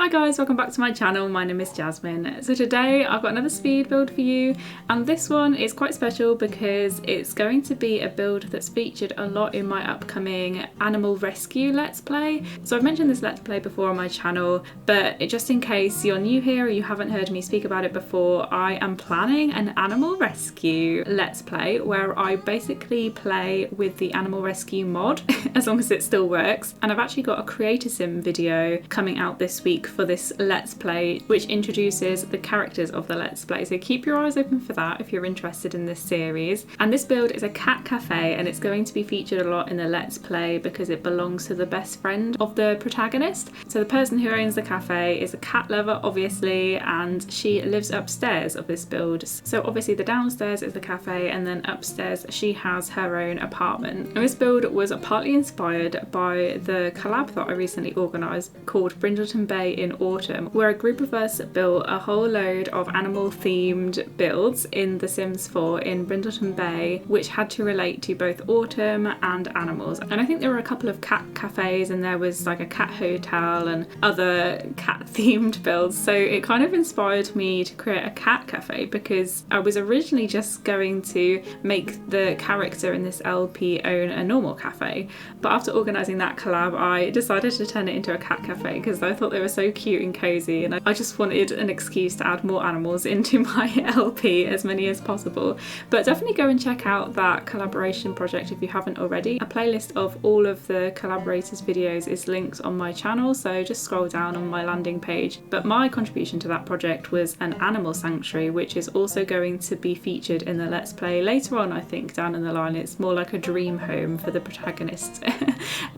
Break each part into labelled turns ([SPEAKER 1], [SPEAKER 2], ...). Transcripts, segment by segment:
[SPEAKER 1] Hi guys, welcome back to my channel. My name is Jasmine. So today I've got another speed build for you, and this one is quite special because it's going to be a build that's featured a lot in my upcoming animal rescue let's play. So I've mentioned this let's play before on my channel, but just in case you're new here or you haven't heard me speak about it before, I am planning an animal rescue let's play where I basically play with the animal rescue mod as long as it still works. And I've actually got a creator sim video coming out this week for this let's play, which introduces the characters of the let's play, so keep your eyes open for that if you're interested in this series. And this build is a cat cafe, and it's going to be featured a lot in the let's play because it belongs to the best friend of the protagonist. So the person who owns the cafe is a cat lover, obviously, and she lives upstairs of this build. So obviously the downstairs is the cafe, and then upstairs she has her own apartment. And this build was partly inspired by the collab that I recently organised called Brindleton Bay in Autumn, where a group of us built a whole load of animal themed builds in The Sims 4 in Brindleton Bay, which had to relate to both autumn and animals. And I think there were a couple of cat cafes, and there was like a cat hotel and other cat themed builds. So it kind of inspired me to create a cat cafe because I was originally just going to make the character in this LP own a normal cafe, but after organising that collab I decided to turn it into a cat cafe because I thought they were so cute and cozy, and I just wanted an excuse to add more animals into my LP, as many as possible. But definitely go and check out that collaboration project if you haven't already. A playlist of all of the collaborators' videos is linked on my channel, so just scroll down on my landing page. But my contribution to that project was an animal sanctuary, which is also going to be featured in the let's play later on, I think, down in the line. It's more like a dream home for the protagonist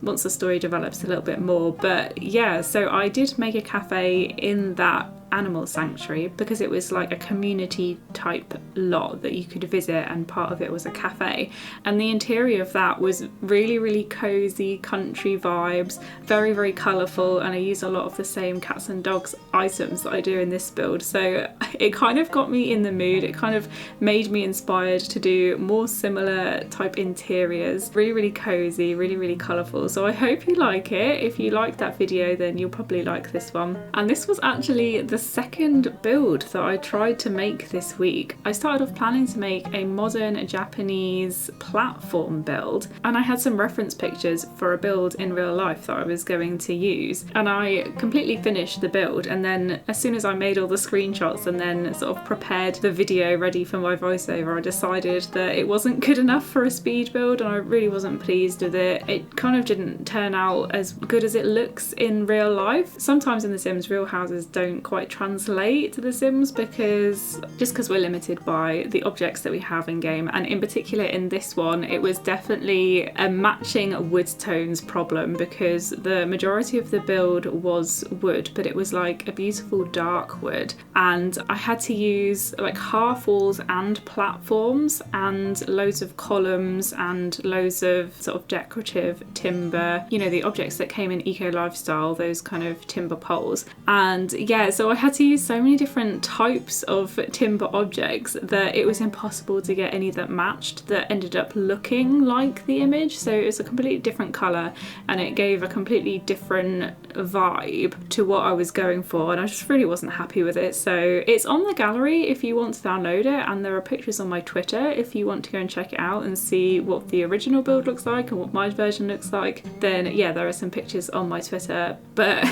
[SPEAKER 1] once the story develops a little bit more. But yeah, so I did make a cafe in that animal sanctuary because it was like a community type lot that you could visit, and part of it was a cafe, and the interior of that was really cozy country vibes, very colourful, and I used a lot of the same cats and dogs items that I do in this build. So it kind of got me in the mood, it kind of made me inspired to do more similar type interiors, really cozy, really colourful. So I hope you like it. If you liked that video then you'll probably like this one. And this was actually the second build that I tried to make this week. I started off planning to make a modern Japanese platform build, and I had some reference pictures for a build in real life that I was going to use, and I completely finished the build, and then as soon as I made all the screenshots and then sort of prepared the video ready for my voiceover, I decided that it wasn't good enough for a speed build, and I really wasn't pleased with it. It kind of didn't turn out as good as it looks in real life. Sometimes in The Sims real houses don't quite translate to The Sims because we're limited by the objects that we have in game, and in particular in this one it was definitely a matching wood tones problem because the majority of the build was wood, but it was like a beautiful dark wood, and I had to use like half walls and platforms and loads of columns and loads of sort of decorative timber, you know, the objects that came in Eco Lifestyle, those kind of timber poles. And yeah, so I had to use so many different types of timber objects that it was impossible to get any that matched, that ended up looking like the image. So it was a completely different colour and it gave a completely different vibe to what I was going for, and I just really wasn't happy with it. So it's on the gallery if you want to download it, and there are pictures on my Twitter if you want to go and check it out and see what the original build looks like and what my version looks like. Then yeah, there are some pictures on my Twitter, but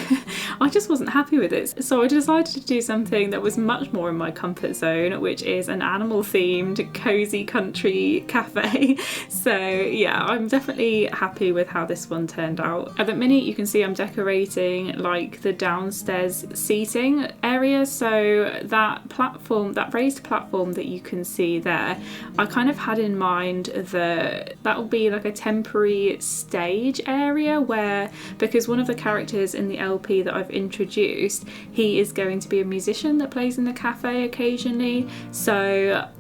[SPEAKER 1] I just wasn't happy with it. So I decided to do something that was much more in my comfort zone, which is an animal themed cozy country cafe. So yeah, I'm definitely happy with how this one turned out. At the minute you can see I'm decorating like the downstairs seating area, so that platform, that raised platform that you can see there, I kind of had in mind that will be like a temporary stage area where, because one of the characters in the LP that I've introduced, he is going to be a musician that plays in the cafe occasionally. So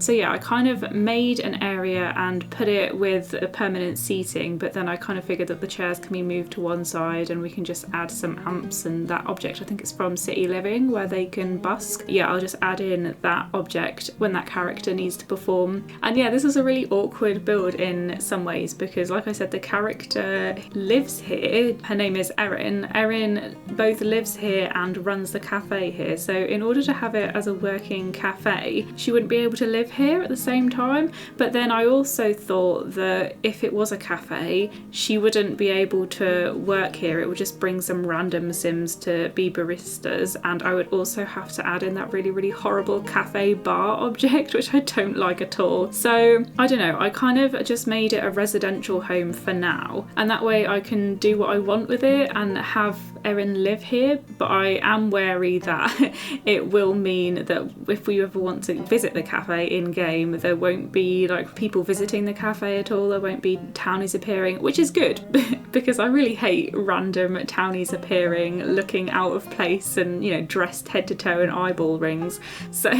[SPEAKER 1] yeah, I kind of made an area and put it with a permanent seating, but then I kind of figured that the chairs can be moved to one side and we can just add some amps and that object. I think it's from City Living where they can busk. Yeah, I'll just add in that object when that character needs to perform. And yeah, this was a really awkward build in some ways because, like I said, the character lives here. Her name is Erin. Erin both lives here and runs the cafe here. So in order to have it as a working cafe, she wouldn't be able to live here at the same time. But then I also thought that if it was a cafe, she wouldn't be able to work here. It would just bring some random Sims to be baristas, and I would also have to add in that really, really horrible cafe bar object, which I don't like at all. So I don't know, I kind of just made it a residential home for now, and that way I can do what I want with it and have Erin live here. But I am wary that it will mean that if we ever want to visit the cafe in game, there won't be like people visiting the cafe at all. There won't be townies appearing, which is good because I really hate random townies appearing looking out of place and, you know, dressed head to toe in eyeball rings. So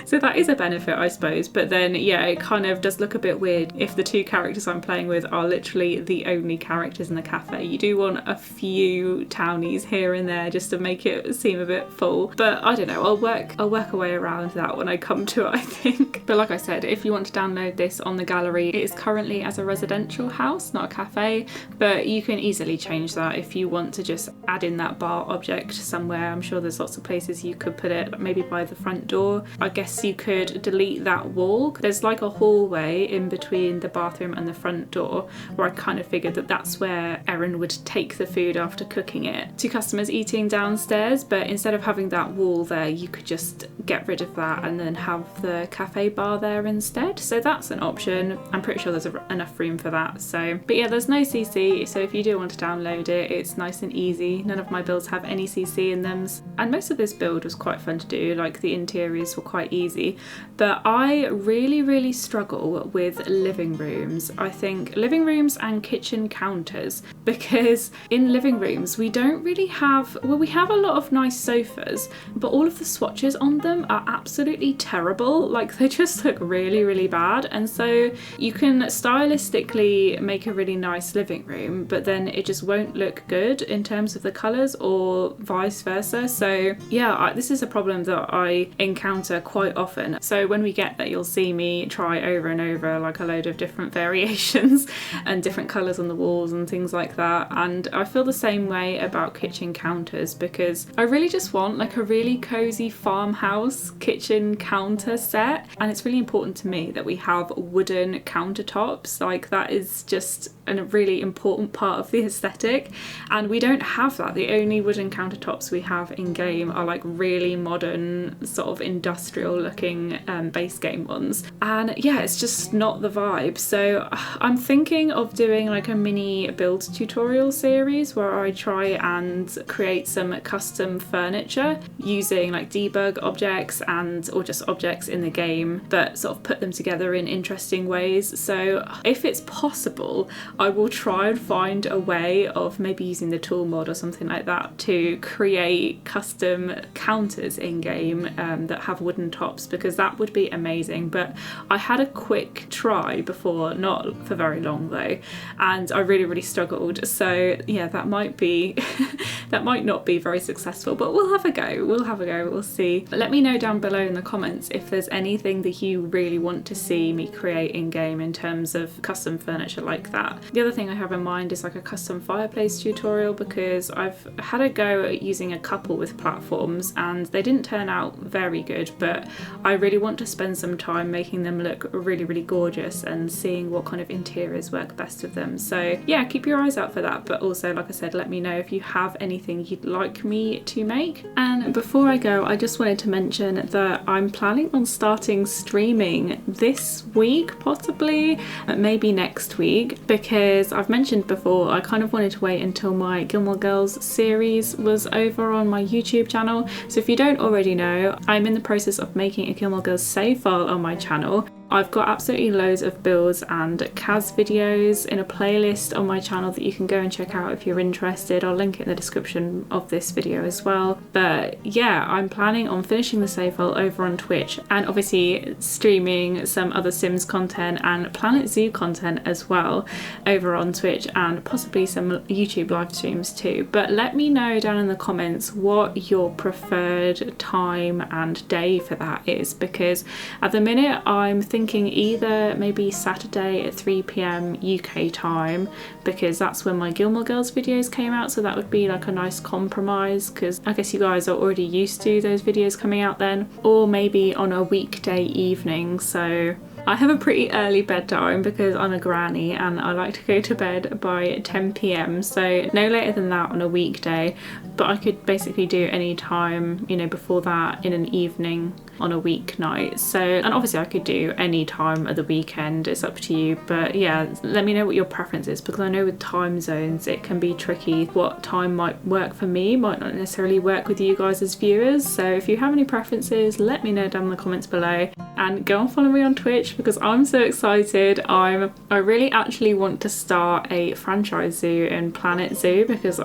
[SPEAKER 1] so that is a benefit, I suppose. But then yeah, it kind of does look a bit weird if the two characters I'm playing with are literally the only characters in the cafe. You do want a few townies here and there just to make it seem a bit full, but I don't know, I'll work a way around that when I come to it, I think. But like I said, if you want to download this on the gallery, it is currently as a residential house, not a cafe, but you can easily change that if you want to just add in that bar object somewhere. I'm sure there's lots of places you could put it, maybe by the front door. I guess you could delete that wall. There's like a hallway in between the bathroom and the front door where I kind of figured that that's where Erin would take the food after cooking it to customers eating downstairs, but instead of having that wall there, you could just get rid of that and then have the cafe bar there instead. So that's an option. I'm pretty sure there's enough room for that. So, but yeah, there's no CC, so if you do want to download it, it's nice and easy. None of my builds have any CC in them, and most of this build was quite fun to do, like the interiors were quite easy. But I really struggle with living rooms. I think living rooms and kitchen counters, because in living rooms we don't really have, well, we have a lot of nice sofas, but all of the swatches on them are absolutely terrible. Like they just look really bad, and so you can stylistically make a really nice living room, but then it just won't look good in terms of the colours, or vice versa. So yeah, this is a problem that I encounter quite often. So when we get that, you'll see me try over and over like a load of different variations and different colours on the walls and things like that. And I feel the same way about kitchen counters, because I really just want like a really cozy farmhouse kitchen counter set, and it's really important to me that we have wooden countertops. Like that is just a really important part of the aesthetic, and we don't have that. The only wooden countertops we have in game are like really modern sort of industrial looking base game ones, and yeah, it's just not the vibe. So I'm thinking of doing like a mini build tutorial series where I try and create some custom furniture using like debug objects or just objects in the game, but sort of put them together in interesting ways. So if it's possible, I will try and find a way of maybe using the tool mod or something like that to create custom counters in game that have wooden tops, because that would be amazing. But I had a quick try before, not for very long though, and I really struggled. So yeah, that might be that might not be very successful, but we'll have a go. We'll see. But let me know down below in the comments if there's anything that you really want to see me create in game in terms of custom furniture like that. The other thing I have in mind is like a custom fireplace tutorial, because I've had a go at using a couple with platforms and they didn't turn out very good, but I really want to spend some time making them look really gorgeous and seeing what kind of interiors work best with them. So yeah, keep your eyes out for that. But also, like I said, let me know if you have anything you'd like me to make. And before I go, I just wanted to mention that I'm planning on starting streaming this week, possibly maybe next week, because I've mentioned before I kind of wanted to wait until my Gilmore Girls series was over on my YouTube channel. So if you don't already know, I'm in the process of making a Gilmore Girls save file on my channel. I've got absolutely loads of builds and CAS videos in a playlist on my channel that you can go and check out if you're interested. I'll link it in the description of this video as well. But yeah, I'm planning on finishing the save file over on Twitch and obviously streaming some other Sims content and Planet Zoo content as well over on Twitch, and possibly some YouTube live streams too. But let me know down in the comments what your preferred time and day for that is, because at the minute I'm thinking either maybe Saturday at 3 PM UK time, because that's when my Gilmore Girls videos came out, so that would be like a nice compromise, because I guess you guys are already used to those videos coming out then, or maybe on a weekday evening. So I have a pretty early bedtime because I'm a granny and I like to go to bed by 10 PM, so no later than that on a weekday, but I could basically do any time, you know, before that in an evening on a weeknight. So, and obviously I could do any time of the weekend, it's up to you. But yeah, let me know what your preference is, because I know with time zones it can be tricky. What time might work for me might not necessarily work with you guys as viewers, so if you have any preferences, let me know down in the comments below, and go and follow me on Twitch because I'm so excited. I really actually want to start a franchise zoo in Planet Zoo because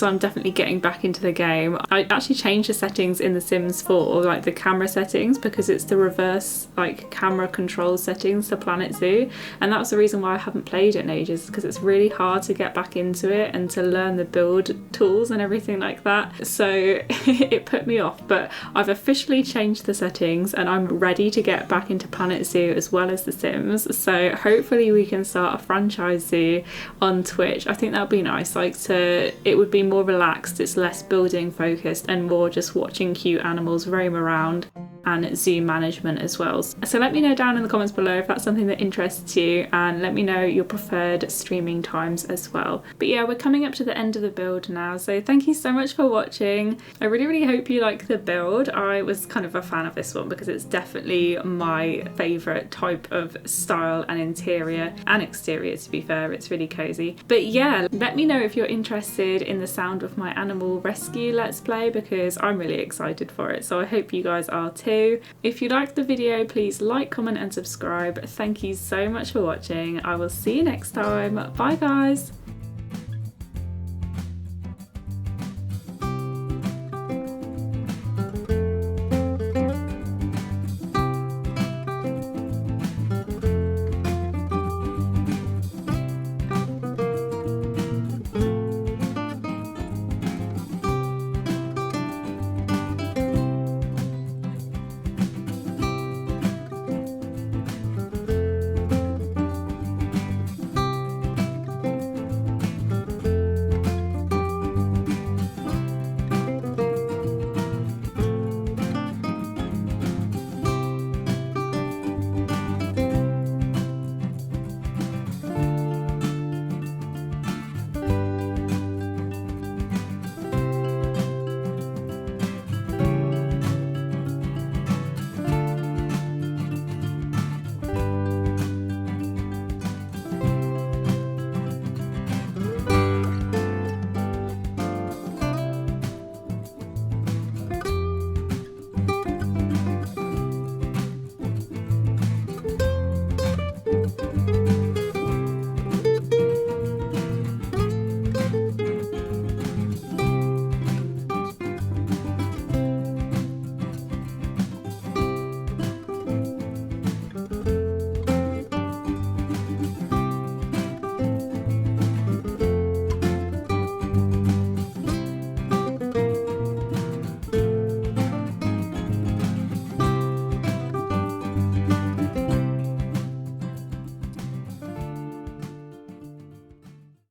[SPEAKER 1] I'm definitely getting back into the game. I actually changed the settings in The Sims 4, like the camera settings, because it's the reverse like camera control settings to Planet Zoo, and that's the reason why I haven't played it in ages, because it's really hard to get back into it and to learn the build tools and everything like that, so it put me off. But I've officially changed the settings and I'm ready to get back into Planet Zoo as well as The Sims, so hopefully we can start a franchise zoo on Twitch. I think that would be nice, like it would be more relaxed, it's less building focused and more just watching cute animals roam around, and zoo management as well. So let me know down in the comments below if that's something that interests you, and let me know your preferred streaming times as well. But yeah, we're coming up to the end of the build now, so thank you so much for watching. I really hope you like the build. I was kind of a fan of this one because it's definitely my favourite type of style and interior and exterior, to be fair. It's really cozy. But yeah, let me know if you're interested in the sound of my animal rescue let's play, because I'm really excited for it, so I hope you guys are too. If you liked the video, please like, comment and subscribe. Thank you so much for watching. I will see you next time. Bye guys.